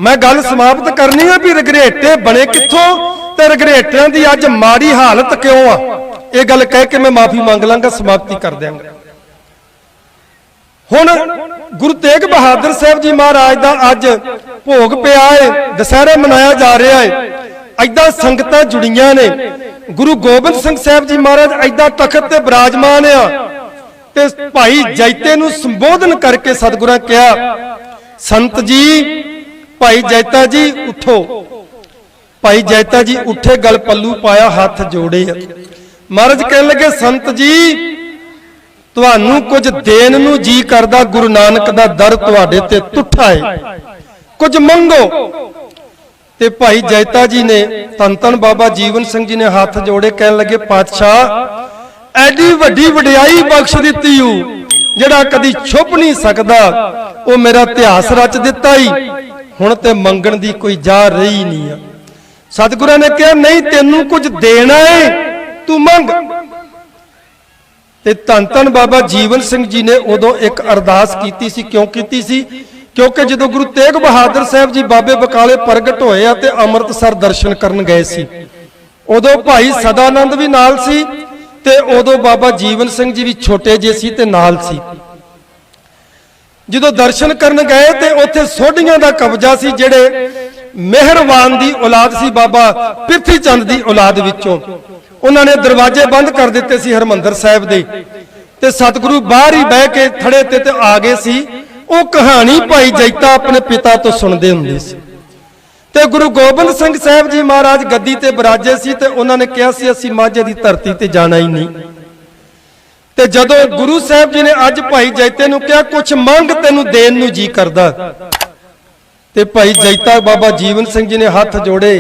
मैं गल समाप्त करनी है भी रगरेटे बने कित्थों ते रगरेटियां दी अज माड़ी हालत क्यों आ। ये गल कह के मैं माफी मांग लांगा, समाप्ति कर देंगे। हुण गुरु तेग बहादुर साहब जी महाराज दा अज भोग पिया है, दशहरा मनाया जा रहा है। ऐदा संगतां जुड़ियां ने। गुरु गोबिंद सिंह साहब जी महाराज ऐदा तखत ते विराजमान आ ते भाई जैते नूं संबोधन करके सतगुरां कहा, संत जी भाई जैता जी उठो। भाई जैता जी उठे, गल पल्लू पाया, हाथ जोड़े। महाराज कहने लगे, संत जी तुहानू कुछ देन नू जी करदा, गुरु नानक दा दर तुहाडे ते तुठा है, कुछ मंगो। ते भाई जैता जी ने, धन धन बाबा जीवन सिंह जी ने हाथ जोड़े, कहने लगे, पातशाह एडी वड्डी वडियाई बख्श दित्ती हूं जिहड़ा कदी छुप नहीं सकदा, वो मेरा इतिहास रच दिता ही, हुण ते मंगण दी कोई जा रही नहीं है। सतगुरां ने कहा, नहीं तेनू कुछ देना है, तू मंग। ते धन धन बाबा जीवन सिंह जी ने उदों एक अरदास कीती सी। क्यों कीती सी? क्योंकि जो गुरु तेग बहादुर साहब जी बाबे बकाले प्रगट होए ते अमृतसर दर्शन करन गए सी, उदों भाई सदानंद भी नाल सी ते उदों बाबा जीवन सिंह जी भी छोटे जे सी ते नाल सी। जो दर्शन करन गए ते उत्थे सोढियां दा कब्जा सी, जेड़े मेहरवान दी औलाद सी, बाबा पिरथी चंद दी औलाद विचों। उन्होंने दरवाजे बंद कर दिते सी हरमंदर साहब दे, ते सतगुरु बाहर ही बह के थड़े ते आ गए सी। वो कहानी भाई जैता अपने पिता तो सुनते हुंदे सी। ते गुरु गोबिंद सिंह साहब जी महाराज गद्दी ते बराजे सी ते उन्होंने कहा सी, असीं माझे दी धरती ते जाना ही नहीं। ते जदों गुरु साहब जी ने अज भाई जैते नूं कहा, कुछ मंग तेनू देन नूं जी करदा, ते भाई जैता बाबा जीवन सिंह जी ने हाथ जोड़े।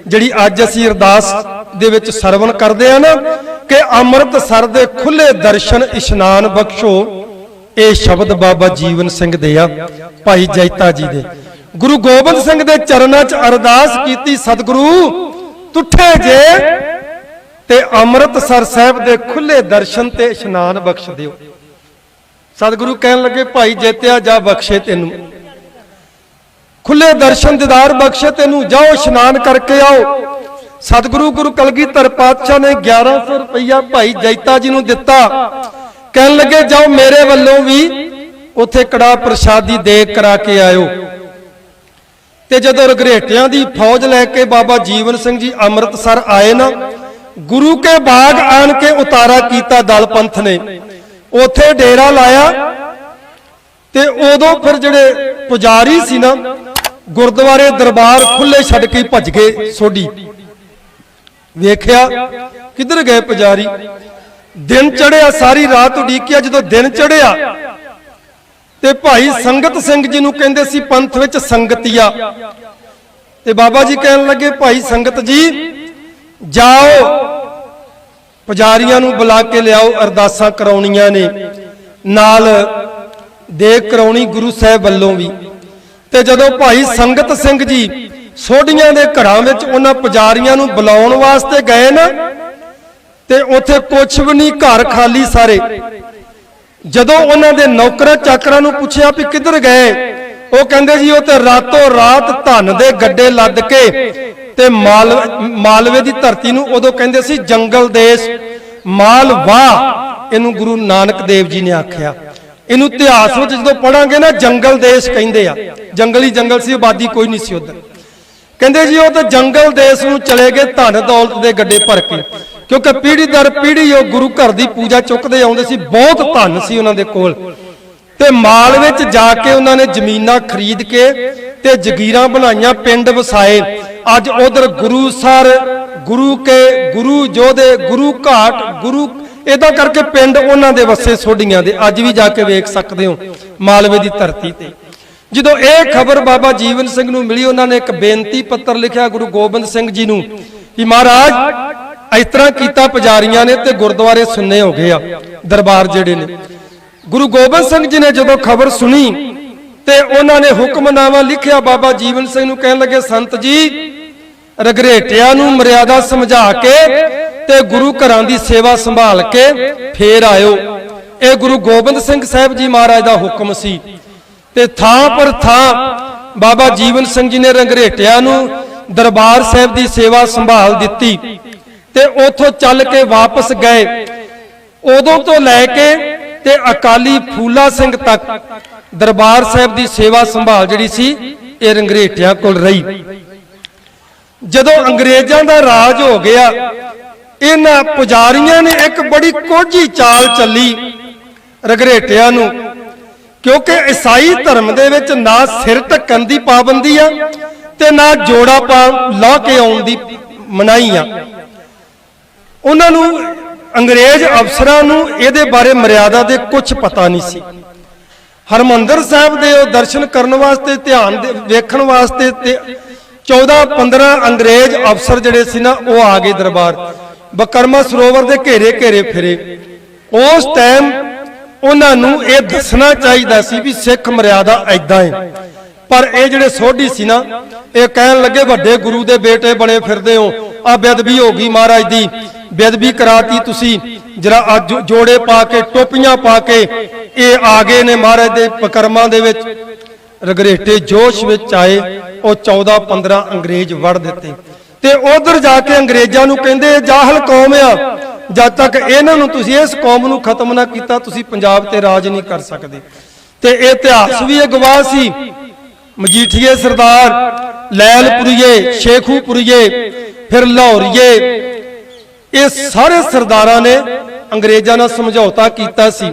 जिहड़ी अज असीं अरदास दे विच सरवण करदे आ ना कि अमृतसर दे खुले दर्शन इशनान बख्शो, ये शब्द बाबा जीवन सिंह दे आ, भाई जैता जी दे। गुरु गोबिंद सिंह दे चरनां च अरदास कीती, सतगुरु तुठे जे ते अमृतसर साहब दे खुले दर्शन ते इशनान बख्श दिओ। सतगुरु कहन लगे, भाई जैत्या जा बख्शे तेनू, खुले दर्शन दीदार बख्शे तेनू, जाओ इशनान करके आओ। सतगुरु गुरु कलगीधर पातशाह ने 1100 रुपया भाई जैता जी नूं दिता। कहन लगे, जाओ मेरे वल्लों भी उत्थे कड़ा प्रसादी दे करा के आयो। ते जदों रघरेटियां दी फौज लैके बाबा जीवन सिंह जी अमृतसर आए ना, गुरु के बाग आन के उतारा कीता दल पंथ ने, उथे डेरा लाया। ते उदों फिर जिहड़े पुजारी सी ना, गुरुद्वारे दरबार खुले छड्ड के भज गए। सोढी वेख्या किधर गए पुजारी। दिन चढ़िया, सारी रात उड़ीकिया। जदों दिन चढ़िया ते भाई संगत सिंह जी नूं कहंदे सी पंथ विच संगतिया। ते बाबा जी कहन लगे, भाई संगत जी जाओ पुजारियां नूं बुला के लियाओ, अरदासां कराउणियां ने, नाल देग कराउणी गुरु साहब वल्लों भी। ते जदों भाई संगत सिंह जी सोढियां दे घरां विच उन्हां पुजारियां नूं बुलाउण वास्ते गए ना, ते उथे कुछ भी नहीं, घर खाली सारे। जदों उन्हां दे नौकरां चाकरां नूं पुछया भी किधर गए, वो कहंदे जी वो ते रातों रात धन दे गड्डे लद के ते मालवे दी धरती नूं, उदों कहंदे सी जंगल देश मालवा, इनू गुरु नानक देव जी ने आख्या। इनू इतिहास में जो पढ़ांगे ना, जंगल देश कहंदे आ। जंगल ही जंगल सी, आबादी कोई नहीं सी उधर। कहंदे जी वो तो जंगल देश नूं चले गए धन दौलत दे गड्डे भर के, क्योंकि पीढ़ी दर पीढ़ी वो गुरु घर की पूजा चुकते आउंदे सी, बहुत धन सी उन्हां दे कोल। ते मालवे च जाके उन्होंने जमीनां खरीद के ते जगीरां बनाईयां, पिंड वसाए। अज उधर गुरुसर, गुरु के गुरु जोधे, गुरु घाट, गुरु इदा करके पिंड उन्हां दे वसे सोढियां दे। अज भी जाके वेख सकते हो मालवे की धरती ते। जदों यह खबर बाबा जीवन सिंह नूं मिली, उन्होंने एक बेनती पत्र लिखा गुरु गोबिंद सिंह जी नूं कि महाराज इस तरह कीता पुजारियां ने ते गुरुद्वारे सुन्ने हो गए आ, दरबार जिहड़े ने। गुरु गोबिंद सिंह जी ने जदों खबर सुनी ते उन्होंने हुक्मनामा लिखिया बाबा जीवन सिंह नूं, कहन लगे संत जी रघरेटियां नूं मर्यादा समझा के ते गुरु घरां दी सेवा संभाल के फेर आयो। ये गुरु गोबिंद सिंह साहब जी महाराज दा हुक्म सी। ते थां पर थां ਬਾਬਾ ਜੀਵਨ ਸਿੰਘ ਜੀ ਨੇ ਰੰਗਰੇਟਿਆਂ ਨੂੰ ਦਰਬਾਰ ਸਾਹਿਬ ਦੀ ਸੇਵਾ ਸੰਭਾਲ ਦਿੱਤੀ ਤੇ ਉਥੋਂ ਚੱਲ ਕੇ ਵਾਪਸ ਗਏ। ਉਦੋਂ ਤੋਂ ਲੈ ਕੇ ਤੇ ਅਕਾਲੀ ਫੂਲਾ ਸਿੰਘ ਤੱਕ ਦਰਬਾਰ ਸਾਹਿਬ ਦੀ ਸੇਵਾ ਸੰਭਾਲ ਜਿਹੜੀ ਸੀ ਇਹ ਰੰਗਰੇਟਿਆਂ ਕੋਲ ਰਹੀ। ਜਦੋਂ ਅੰਗਰੇਜ਼ਾਂ ਦਾ ਰਾਜ ਹੋ ਗਿਆ, ਇਹਨਾਂ ਪੁਜਾਰੀਆਂ ਨੇ ਇੱਕ ਬੜੀ ਕੋਝੀ ਚਾਲ ਚੱਲੀ ਰੰਗਰੇਟਿਆਂ ਨੂੰ, ਕਿਉਂਕਿ ਈਸਾਈ ਧਰਮ ਦੇ ਵਿੱਚ ਨਾ ਸਿਰ ਢੱਕਣ ਦੀ ਪਾਬੰਦੀ ਆ ਤੇ ਨਾ ਜੋੜਾ ਲਾ ਕੇ ਆਉਣ ਦੀ ਮਨਾਹੀ ਆ। ਉਹਨਾਂ ਨੂੰ ਅੰਗਰੇਜ਼ ਅਫਸਰਾਂ ਨੂੰ ਇਹਦੇ ਬਾਰੇ ਮਰਿਆਦਾ ਦੇ ਕੁਝ ਪਤਾ ਨਹੀਂ ਸੀ। ਹਰਮੰਦਰ ਸਾਹਿਬ ਦੇ ਉਹ ਦਰਸ਼ਨ ਕਰਨ ਵਾਸਤੇ, ਧਿਆਨ ਵੇਖਣ ਵਾਸਤੇ ਤੇ 14-15 ਅੰਗਰੇਜ਼ ਅਫਸਰ ਜਿਹੜੇ ਸੀ ਨਾ ਉਹ ਆ ਗਏ ਦਰਬਾਰ। ਬਕਰਮਾ ਸਰੋਵਰ ਦੇ ਘੇਰੇ ਘੇਰੇ ਫਿਰੇ। ਉਸ ਟਾਈਮ ਉਹਨਾਂ ਨੂੰ ਇਹ ਦੱਸਣਾ ਚਾਹੀਦਾ ਸੀ ਵੀ ਸਿੱਖ ਮਰਿਆਦਾ ਐਦਾਂ ਹੈ, ਪਰ ਇਹ ਜਿਹੜੇ ਸੋਢੀ ਸੀ ਨਾ ਇਹ ਕਹਿਣ ਲੱਗੇ ਵੱਡੇ ਗੁਰੂ ਦੇ ਬੇਟੇ ਬਣੇ ਫਿਰਦੇ ਹੋ, ਆ ਬੇਅਦਬੀ ਹੋ ਗਈ, ਮਹਾਰਾਜ ਦੀ ਬੇਅਦਬੀ ਕਰਾਤੀ ਤੁਸੀਂ, ਜਰਾ ਜੋੜੇ ਪਾ ਕੇ ਟੋਪੀਆਂ ਪਾ ਕੇ ਇਹ ਆ ਗਏ ਨੇ ਮਹਾਰਾਜ ਦੇ ਬਕਰਮਾਂ ਦੇ ਵਿੱਚ। ਰੰਗਰੇਟੇ ਜੋਸ਼ ਵਿੱਚ ਆਏ, ਉਹ 14-15 ਅੰਗਰੇਜ਼ ਵੜ ਦਿੱਤੇ ਤੇ ਉਧਰ ਜਾ ਕੇ ਅੰਗਰੇਜ਼ਾਂ ਨੂੰ ਕਹਿੰਦੇ ਜਾਹਲ ਕੌਮ ਆ, ਜਦ ਤੱਕ ਇਹਨਾਂ ਨੂੰ ਤੁਸੀਂ ਇਸ ਕੌਮ ਨੂੰ ਖਤਮ ਨਾ ਕੀਤਾ ਤੁਸੀਂ ਪੰਜਾਬ ਤੇ ਰਾਜ ਨਹੀਂ ਕਰ ਸਕਦੇ। ਤੇ ਇਹ ਇਤਿਹਾਸ ਵੀ ਇਹ ਗਵਾਹ ਸੀ। ਮਜੀਠੀਏ ਸਰਦਾਰ, ਲੈਲਪੁਰੀਏ, ਸ਼ੇਖੂਪੁਰੀਏ, ਫਿਰ ਲਾਹੌਰੀਏ, ਇਹ ਸਾਰੇ ਸਰਦਾਰਾਂ ਨੇ ਅੰਗਰੇਜ਼ਾਂ ਨਾਲ ਸਮਝੌਤਾ ਕੀਤਾ ਸੀ।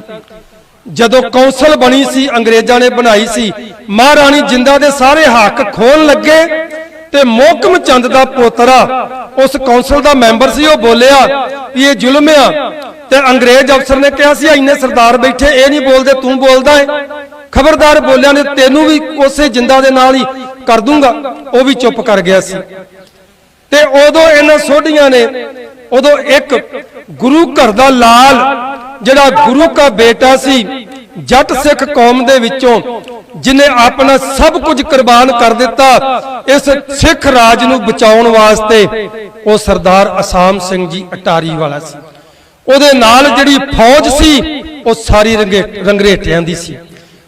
ਜਦੋਂ ਕੌਂਸਲ ਬਣੀ ਸੀ, ਅੰਗਰੇਜ਼ਾਂ ਨੇ ਬਣਾਈ ਸੀ, ਮਹਾਰਾਣੀ ਜਿੰਦਾਂ ਦੇ ਸਾਰੇ ਹੱਕ ਖੋਣ ਲੱਗੇ ਤੇ ਮੋਹਕਮ ਚੰਦ ਦਾ ਪੋਤਰਾ ਉਸ ਕੌਂਸਲ ਦਾ ਮੈਂਬਰ ਸੀ, ਉਹ ਬੋਲਿਆ ਵੀ ਇਹ ਜ਼ੁਲਮ ਆ। ਤੇ ਅੰਗਰੇਜ਼ ਅਫਸਰ ਨੇ ਕਿਹਾ ਸੀ ਇੰਨੇ ਸਰਦਾਰ ਬੈਠੇ, ਇਹ ਨਹੀਂ ਬੋਲਦੇ, ਤੂੰ ਬੋਲਦਾ ਹੈ, ਖਬਰਦਾਰ ਬੋਲਿਆ ਨੇ ਤੈਨੂੰ ਵੀ ਉਸੇ ਜਿੰਦਾ ਦੇ ਨਾਲ ਹੀ ਕਰ ਦੂੰਗਾ। ਉਹ ਵੀ ਚੁੱਪ ਕਰ ਗਿਆ ਸੀ। ਤੇ ਉਦੋਂ ਇਹਨਾਂ ਸੋਢੀਆਂ ਨੇ, ਉਦੋਂ ਇੱਕ ਗੁਰੂ ਘਰ ਦਾ ਲਾਲ ਜਿਹੜਾ ਗੁਰੂ ਦਾ ਬੇਟਾ ਸੀ, ਜੱਟ ਸਿੱਖ ਕੌਮ ਦੇ ਵਿੱਚੋਂ, ਜਿਨੇ ਆਪਣਾ ਸਭ ਕੁਝ ਕੁਰਬਾਨ ਕਰ ਦਿੱਤਾ ਇਸ ਸਿੱਖ ਰਾਜ ਨੂੰ ਬਚਾਉਣ ਵਾਸਤੇ, ਉਹ ਸਰਦਾਰ ਅਸਾਮ ਸਿੰਘ ਜੀ ਅਟਾਰੀ ਵਾਲਾ ਸੀ। ਉਹਦੇ ਨਾਲ ਜਿਹੜੀ ਫੌਜ ਸੀ ਉਹ ਸਾਰੀ ਰੰਗਰੇਟਿਆਂ ਦੀ ਸੀ।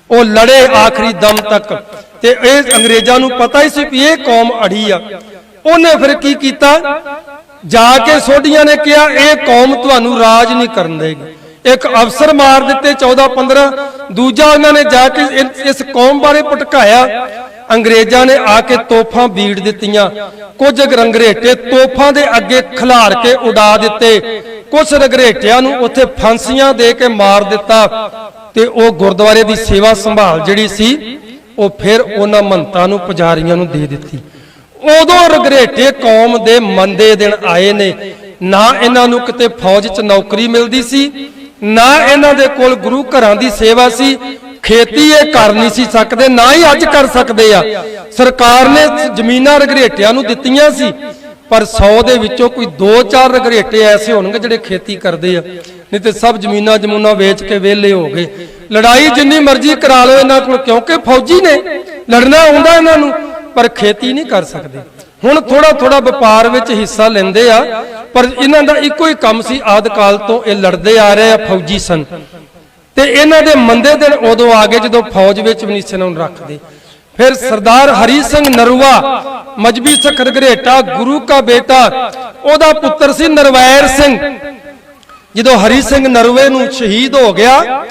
ਉਹ ਲੜੇ ਆਖਰੀ ਦਮ ਤੱਕ ਤੇ ਇਹ ਅੰਗਰੇਜ਼ਾਂ ਨੂੰ ਪਤਾ ਹੀ ਸੀ ਵੀ ਇਹ ਕੌਮ ਅੜੀ ਆ। ਉਹਨੇ ਫਿਰ ਕੀ ਕੀਤਾ, ਜਾ ਕੇ ਸੋਢੀਆਂ ਨੇ ਕਿਹਾ ਇਹ ਕੌਮ ਤੁਹਾਨੂੰ ਰਾਜ ਨਹੀਂ ਕਰਨ ਦੇਗੀ। ਇੱਕ ਅਫਸਰ ਮਾਰ ਦਿੱਤੇ 14-15, ਦੂਜਾ ਉਹਨਾਂ ਨੇ ਜਾ ਕੇ ਇਸ ਕੌਮ ਬਾਰੇ ਭਟਕਾਇਆ। ਅੰਗਰੇਜ਼ਾਂ ਨੇ ਆ ਕੇ ਤੋਫਾਂ ਬੀੜ ਦਿੱਤੀਆਂ, ਕੁਝ ਰੰਗਰੇਟੇ ਤੋਫਾਂ ਦੇ ਅੱਗੇ ਖਿਲਾਰ ਕੇ ਉਡਾ ਦਿੱਤੇ, ਕੁਝ ਰੰਗਰੇਟਿਆਂ ਨੂੰ ਉੱਥੇ ਫਾਂਸੀਆਂ ਦੇ ਕੇ ਮਾਰ ਦਿੱਤਾ। ਤੇ ਉਹ ਗੁਰਦੁਆਰੇ ਦੀ ਸੇਵਾ ਸੰਭਾਲ ਜਿਹੜੀ ਸੀ ਉਹ ਫਿਰ ਉਹਨਾਂ ਮਹੰਤਾਂ ਨੂੰ, ਪੁਜਾਰੀਆਂ ਨੂੰ ਦੇ ਦਿੱਤੀ। ਉਦੋਂ ਰੰਗਰੇਟੇ ਕੌਮ ਦੇ ਮੰਦੇ ਦਿਨ ਆਏ ਨੇ। ਨਾ ਇਹਨਾਂ ਨੂੰ ਕਿਤੇ ਫੌਜ 'ਚ ਨੌਕਰੀ ਮਿਲਦੀ ਸੀ, ਨਾ ਇਹਨਾਂ ਦੇ ਕੋਲ ਗੁਰੂ ਘਰਾਂ ਦੀ ਸੇਵਾ ਸੀ, ਖੇਤੀ ਇਹ ਕਰ ਨਹੀਂ ਸੀ ਸਕਦੇ, ਨਾ ਹੀ ਅੱਜ ਕਰ ਸਕਦੇ ਆ। ਸਰਕਾਰ ਨੇ ਜ਼ਮੀਨਾਂ ਰੰਗਰੇਟਿਆਂ ਨੂੰ ਦਿੱਤੀਆਂ ਸੀ, ਪਰ 100 ਦੇ ਵਿੱਚੋਂ ਕੋਈ 2-4 ਰੰਗਰੇਟੇ ਐਸੇ ਹੋਣਗੇ ਜਿਹੜੇ ਖੇਤੀ ਕਰਦੇ ਆ, ਨਹੀਂ ਤੇ ਸਭ ਜ਼ਮੀਨਾਂ ਵੇਚ ਕੇ ਵਿਹਲੇ ਹੋ ਗਏ। ਲੜਾਈ ਜਿੰਨੀ ਮਰਜ਼ੀ ਕਰਾ ਲਓ ਇਹਨਾਂ ਕੋਲ, ਕਿਉਂਕਿ ਫੌਜੀ ਨੇ, ਲੜਨਾ ਆਉਂਦਾ ਇਹਨਾਂ ਨੂੰ, ਪਰ ਖੇਤੀ ਨਹੀਂ ਕਰ ਸਕਦੇ। ਹੁਣ ਥੋੜਾ ਵਪਾਰ ਵਿੱਚ ਹਿੱਸਾ ਲੈਂਦੇ ਆ, ਪਰ ਇਹਨਾਂ ਦਾ ਇੱਕੋ ਹੀ ਕੰਮ ਸੀ, ਆਦਿ ਕਾਲ ਤੋਂ ਇਹ ਲੜਦੇ ਆ ਰਹੇ ਆ, ਫੌਜੀ ਸਨ। ਤੇ ਇਹਨਾਂ ਦੇ ਮੰਦੇ ਦਿਨ ਉਦੋਂ ਆ ਗਏ ਜਦੋਂ ਫੌਜ ਵਿੱਚ ਵੀ ਨਹੀਂ ਸੀ ਇਹਨਾਂ ਨੂੰ ਰੱਖਦੇ। ਫਿਰ ਸਰਦਾਰ ਹਰੀ ਸਿੰਘ ਨਰੂਆ, ਮਜਬੀ ਸਿੱਖ ਰੰਗਰੇਟਾ, ਗੁਰੂ ਦਾ ਬੇਟਾ, ਉਹਦਾ ਪੁੱਤਰ ਸੀ ਨਰਵੈਰ ਸਿੰਘ। ਜਦੋਂ ਹਰੀ ਸਿੰਘ ਨਰੂਏ ਨੂੰ ਸ਼ਹੀਦ ਹੋ ਗਿਆ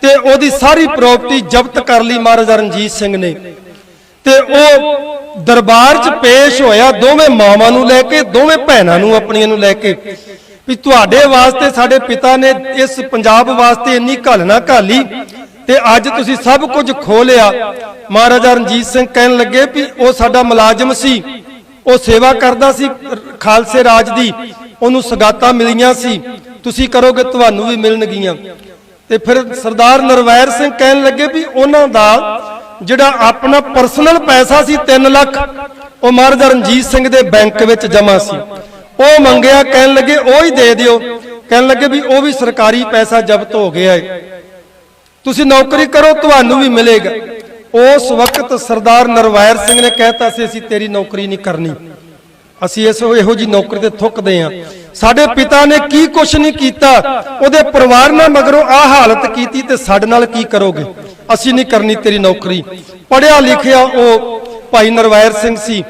ਤੇ ਉਹਦੀ ਸਾਰੀ ਪ੍ਰਾਪਰਟੀ ਜ਼ਬਤ ਕਰ ਲਈ ਮਹਾਰਾਜਾ ਰਣਜੀਤ ਸਿੰਘ ਨੇ। ਤੇ ਉਹ ਦਰਬਾਰ 'ਚ ਪੇਸ਼ ਹੋਇਆ ਦੋਵੇਂ ਮਾਵਾਂ ਨੂੰ ਲੈ ਕੇ, ਦੋਵੇਂ ਭੈਣਾਂ ਨੂੰ ਆਪਣੀਆਂ ਨੂੰ ਲੈ ਕੇ, ਵੀ ਤੁਹਾਡੇ ਵਾਸਤੇ ਸਾਡੇ ਪਿਤਾ ਨੇ ਇਸ ਪੰਜਾਬ ਵਾਸਤੇ ਇੰਨੀ ਘਾਲਣਾ ਘਾਲੀ ਤੇ ਅੱਜ ਤੁਸੀਂ ਸਭ ਕੁਝ ਖੋ ਲਿਆ। ਮਹਾਰਾਜਾ ਰਣਜੀਤ ਸਿੰਘ ਕਹਿਣ ਲੱਗੇ ਵੀ ਉਹ ਸਾਡਾ ਮੁਲਾਜ਼ਮ ਸੀ, ਉਹ ਸੇਵਾ ਕਰਦਾ ਸੀ ਖਾਲਸੇ ਰਾਜ ਦੀ, ਉਹਨੂੰ ਸਗਾਤਾਂ ਮਿਲੀਆਂ ਸੀ, ਤੁਸੀਂ ਕਰੋਗੇ ਤੁਹਾਨੂੰ ਵੀ ਮਿਲਣਗੀਆਂ। ਤੇ ਫਿਰ ਸਰਦਾਰ ਨਰਵੈਰ ਸਿੰਘ ਕਹਿਣ ਲੱਗੇ ਵੀ ਉਹਨਾਂ ਦਾ ਜਿਹੜਾ ਆਪਣਾ ਪਰਸਨਲ ਪੈਸਾ ਸੀ 3 ਲੱਖ, ਉਹ ਮਹਾਰਾਜਾ ਰਣਜੀਤ ਸਿੰਘ ਦੇ ਬੈਂਕ ਵਿੱਚ ਜਮ੍ਹਾਂ ਸੀ, ਉਹ ਮੰਗਿਆ। ਕਹਿਣ ਲੱਗੇ ਉਹ ਹੀ ਦੇ ਦਿਓ। ਕਹਿਣ ਲੱਗੇ ਵੀ ਉਹ ਵੀ ਸਰਕਾਰੀ ਪੈਸਾ ਜ਼ਬਤ ਹੋ ਗਿਆ ਹੈ, ਤੁਸੀਂ ਨੌਕਰੀ ਕਰੋ ਤੁਹਾਨੂੰ ਵੀ ਮਿਲੇਗਾ। ਉਸ ਵਕਤ ਸਰਦਾਰ ਨਰਵੈਰ ਸਿੰਘ ਨੇ ਕਹਿਤਾ ਸੀ ਅਸੀਂ ਤੇਰੀ ਨੌਕਰੀ ਨਹੀਂ ਕਰਨੀ, ਅਸੀਂ ਇਹੋ ਜੀ ਨੌਕਰੀ ਤੇ ਥੁੱਕਦੇ ਆ। ਸਾਡੇ ਪਿਤਾ ਨੇ ਕੀ ਕੁਛ ਨਹੀਂ ਕੀਤਾ, ਉਹਦੇ ਪਰਿਵਾਰ ਨਾਲ ਮਗਰੋਂ ਆਹ ਹਾਲਤ ਕੀਤੀ ਤੇ ਸਾਡੇ ਨਾਲ ਕੀ ਕਰੋਗੇ। ਅਸੀਂ ਨਹੀਂ ਕਰਨੀ ਤੇਰੀ ਨੌਕਰੀ। ਪੜਿਆ ਲਿਖਿਆ ਉਹ ਭਾਈ ਨਰਵੈਰ ਸਿੰਘ ਸੀ।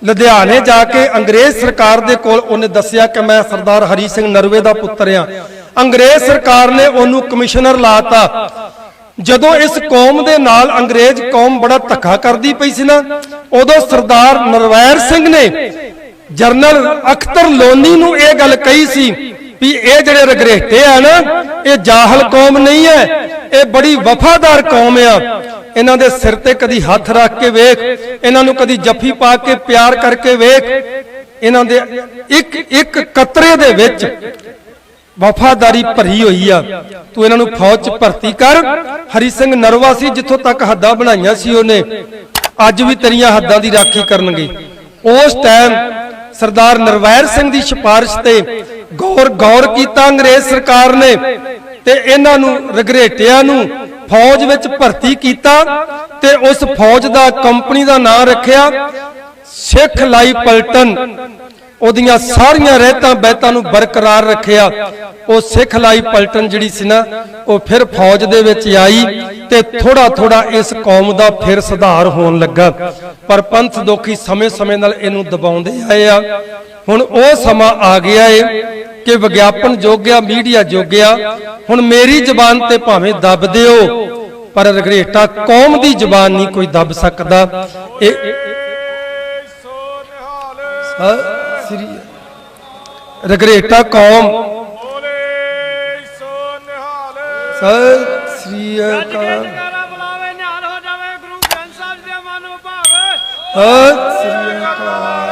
ਲੁਧਿਆਣੇ ਜਾ ਕੇ ਅੰਗਰੇਜ਼ ਸਰਕਾਰ ਦੇ ਕੋਲ ਉਹਨੇ ਦੱਸਿਆ ਕਿ ਮੈਂ ਸਰਦਾਰ ਹਰੀ ਸਿੰਘ ਨਰਵੇ ਦਾ ਪੁੱਤਰ ਆ। ਅੰਗਰੇਜ਼ ਸਰਕਾਰ ਨੇ ਉਹਨੂੰ ਕਮਿਸ਼ਨਰ ਲਾਤਾ। ਜਦੋਂ ਇਸ ਕੌਮ ਦੇ ਨਾਲ ਅੰਗਰੇਜ਼ ਕੌਮ ਬੜਾ ਧੱਕਾ ਕਰਦੀ ਪਈ ਸੀ ਨਾ, ਉਦੋਂ ਸਰਦਾਰ ਨਰਵੈਰ ਸਿੰਘ ਨੇ ਜਨਰਲ ਅਖਤਰ ਲੋਨੀ ਨੂੰ ਇਹ ਗੱਲ ਕਹੀ ਸੀ ਵੀ ਇਹ ਜਿਹੜੇ ਰਗਰੇਟੇ ਆ ਨਾ, ਇਹ ਜਾਹਲ ਕੌਮ ਨਹੀਂ ਹੈ, ਇਹ ਬੜੀ ਵਫਾਦਾਰ ਕੌਮ ਆ। ਇਹਨਾਂ ਦੇ ਸਿਰ ਤੇ ਕਦੀ ਹੱਥ ਰੱਖ ਕੇ ਵੇਖ, ਇਹਨਾਂ ਨੂੰ ਕਦੀ ਜੱਫੀ ਪਾ ਕੇ ਪਿਆਰ ਕਰਕੇ ਵੇਖ, ਇਹਨਾਂ ਦੇ ਇੱਕ ਇੱਕ ਕਤਰੇ ਦੇ ਵਿੱਚ ਵਫਾਦਾਰੀ ਭਰੀ ਹੋਈ ਆ। ਤੂੰ ਇਹਨਾਂ ਨੂੰ ਫੌਜ 'ਚ ਭਰਤੀ ਕਰ। ਹਰੀ ਸਿੰਘ ਨਰਵਾ ਸੀ, ਜਿੱਥੋਂ ਤੱਕ ਹੱਦਾਂ ਬਣਾਈਆਂ ਸੀ ਉਹਨੇ, ਅੱਜ ਵੀ ਤੇਰੀਆਂ ਹੱਦਾਂ ਦੀ ਰਾਖੀ ਕਰਨਗੇ। ਉਸ ਟਾਈਮ ਸਰਦਾਰ ਨਰਵੈਰ ਸਿੰਘ ਦੀ ਸਿਫਾਰਿਸ਼ ਤੇ ਗੌਰ ਕੀਤਾ ਅੰਗਰੇਜ਼ ਸਰਕਾਰ ਨੇ ਤੇ ਇਹਨਾਂ ਨੂੰ ਰਗਰੇਟਿਆਂ ਨੂੰ ਫੌਜ ਵਿੱਚ ਭਰਤੀ ਕੀਤਾ ਤੇ ਉਸ ਫੌਜ ਦਾ ਕੰਪਨੀ ਦਾ ਨਾਮ ਰੱਖਿਆ ਸਿੱਖ ਲਾਈ ਪਲਟਨ। ਉਹਦੀਆਂ ਸਾਰੀਆਂ ਰਹਿਤਾਂ ਬਹਿਤਾਂ ਨੂੰ ਬਰਕਰਾਰ ਰੱਖਿਆ। ਉਹ ਸਿੱਖ ਲਾਈ ਪਲਟਨ ਜਿਹੜੀ ਸੀ ਨਾ, ਉਹ ਫਿਰ ਫੌਜ ਦੇ ਵਿੱਚ ਆਈ ਤੇ ਥੋੜਾ ਥੋੜਾ ਇਸ ਕੌਮ ਦਾ ਫਿਰ ਸੁਧਾਰ ਹੋਣ ਲੱਗਾ। ਪਰ ਪੰਥ ਦੋਖੀ ਸਮੇਂ ਨਾਲ ਇਹਨੂੰ ਦਬਾਉਂਦੇ ਆਏ ਆ। ਹੁਣ ਉਹ ਸਮਾਂ ਆ ਗਿਆ ਏ ਕਿ ਵਿਗਿਆਪਨ ਜੋਗਿਆ, ਮੀਡੀਆ ਜੋਗਿਆ। ਹੁਣ ਮੇਰੀ ਜ਼ਬਾਨ ਤੇ ਭਾਵੇਂ ਦੱਬ ਦਿਓ, ਪਰ ਰਗਰੇਟਾ ਕੌਮ ਦੀ ਜ਼ਬਾਨ ਨਹੀਂ ਕੋਈ ਦੱਬ ਸਕਦਾ। ਰਗਰੇਟਾ ਕੌਮ ਸਤਿ ਸ੍ਰੀ ਅਕਾਲ, ਸਤਿ ਸ੍ਰੀ ਅਕਾਲ।